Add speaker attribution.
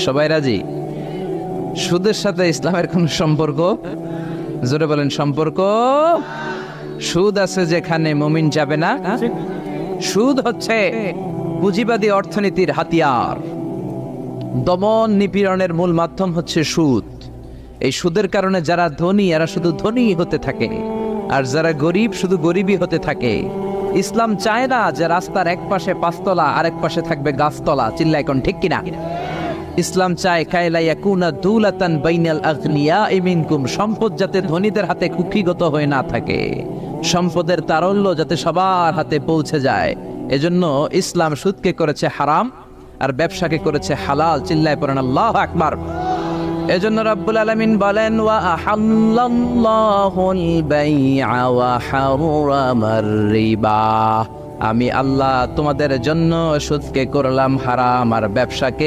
Speaker 1: সবাই রাজি? সুদের সাথে ইসলামের কোন সম্পর্ক? জোরে বলেন, সম্পর্ক। সুদ আছে যেখানে মুমিন যাবে না। সুদ হচ্ছে পুঁজিবাদী অর্থনীতির হাতিয়ার। দমন নিপীড়নের মূল মাধ্যম হচ্ছে সুদ। এই সুদের কারণে যারা ধনী এরা শুধু ধনী হতে থাকে, আর যারা গরিব শুধু গরিবই হতে থাকে। ইসলাম চায় না যে রাস্তার এক পাশে পাঁচতলা আর এক পাশে থাকবে গাছতলা। চিল্লা এখন ঠিক কিনা? ইসলাম চায় কায়লা ইয়াকুনা দুলাতান বাইনাল আগনিয়াই মিনকুম, সম্পদ যাতে ধনীদের হাতে কুক্ষিগত হয়ে না থাকে, সম্পদের তারল্য যাতে সবার হাতে পৌঁছে যায়। এজন্য ইসলাম সুদকে করেছে হারাম আর ব্যবসাকে করেছে হালাল। চিল্লায় পড়েন আল্লাহু আকবার। এজন্য রব্বুল আলামিন বলেন, ওয়া আহাল্লাল্লাহুল বাইআ ওয়া হারামার রিবা, আমি আল্লাহ তোমাদের জন্য সুদকে করলাম হারাম আর ব্যবসাকে